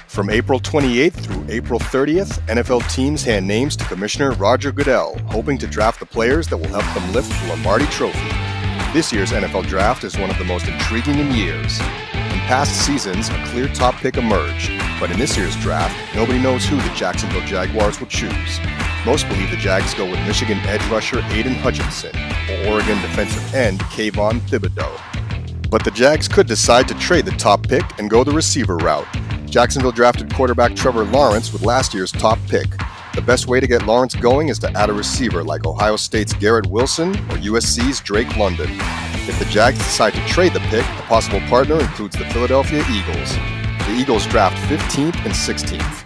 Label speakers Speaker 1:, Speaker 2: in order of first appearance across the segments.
Speaker 1: From April 28th through April 30th, NFL teams hand names to Commissioner Roger Goodell, hoping to draft the players that will help them lift the Lombardi Trophy. This year's NFL draft is one of the most intriguing in years. In past seasons, a clear top pick emerged, but in this year's draft, nobody knows who the Jacksonville Jaguars will choose. Most believe the Jags go with Michigan edge rusher Aidan Hutchinson or Oregon defensive end Kayvon Thibodeaux. But the Jags could decide to trade the top pick and go the receiver route. Jacksonville drafted quarterback Trevor Lawrence with last year's top pick. The best way to get Lawrence going is to add a receiver like Ohio State's Garrett or USC's Drake London. If the Jags decide to trade the pick, a possible partner includes the Philadelphia Eagles. The Eagles draft 15th and 16th.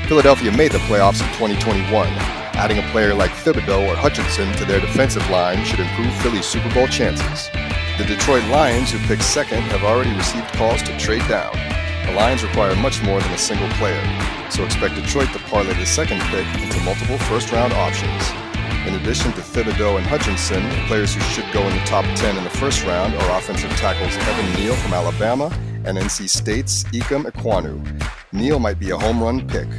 Speaker 1: Philadelphia made the playoffs in 2021. Adding a player like Thibodeaux or Hutchinson to their defensive line should improve Philly's Super Bowl chances. The Detroit Lions, who picked second, have already received calls to trade down. The Lions require much more than a single player, so expect Detroit to parlay the second pick into multiple first-round options. In addition to Thibodeaux and Hutchinson, players who should go in the top 10 in the first round are offensive tackles Evan Neal from Alabama and NC State's Ikem Ekwonu. Neal might be a home run pick.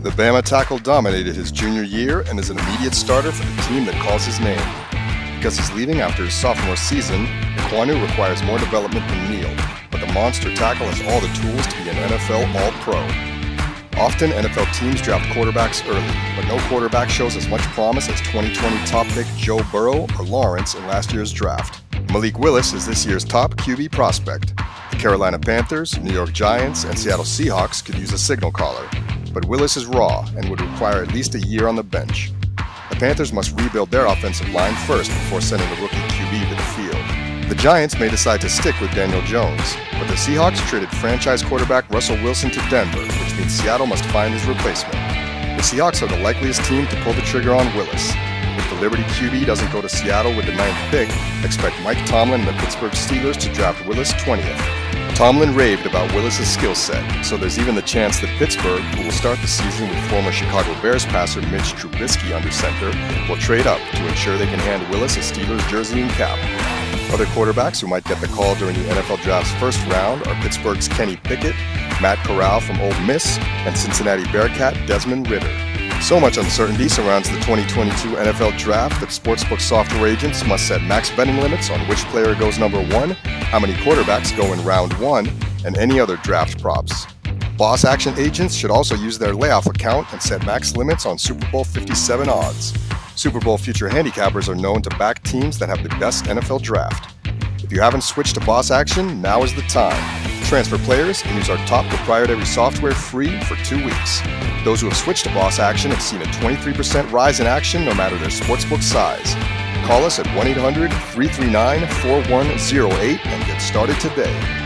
Speaker 1: The Bama tackle dominated his junior year and is an immediate starter for the team that calls his name. Because he's leaving after his sophomore season, Ekwonu requires more development than Neal, but the monster tackle has all the tools to be an NFL All-Pro. Often, NFL teams draft quarterbacks early, but no quarterback shows as much promise as 2020 top pick Joe Burrow or Lawrence in last year's draft. Malik Willis is this year's top QB prospect. The Carolina Panthers, New York Giants, and Seattle Seahawks could use a signal caller, but Willis is raw and would require at least a year on the bench. The Panthers must rebuild their offensive line first before sending a rookie QB to the field. The Giants may decide to stick with Daniel Jones, but the Seahawks traded franchise quarterback Russell Wilson to Denver, which means Seattle must find his replacement. The Seahawks are the likeliest team to pull the trigger on Willis. If the Liberty QB doesn't go to Seattle with the 9th pick, expect Mike Tomlin and the Pittsburgh Steelers to draft Willis 20th. Tomlin raved about Willis' skill set, so there's even the chance that Pittsburgh, who will start the season with former Chicago Bears passer Mitch Trubisky under center, will trade up to ensure they can hand Willis a Steelers jersey and cap. Other quarterbacks who might get the call during the NFL Draft's first round are Pittsburgh's Kenny Pickett, Matt Corral from Ole Miss, and Cincinnati Bearcat Desmond Ridder. So much uncertainty surrounds the 2022 NFL Draft that sportsbook software agents must set max betting limits on which player goes number 1, how many quarterbacks go in round 1, and any other draft props. Boss action agents should also use their layoff account and set max limits on Super Bowl 57 odds. Super Bowl future handicappers are known to back teams that have the best NFL draft. If you haven't switched to Boss Action, now is the time. Transfer players and use our top proprietary software free for 2 weeks. Those who have switched to Boss Action have seen a 23% rise in action no matter their sportsbook size. Call us at 1-800-339-4108 and get started today.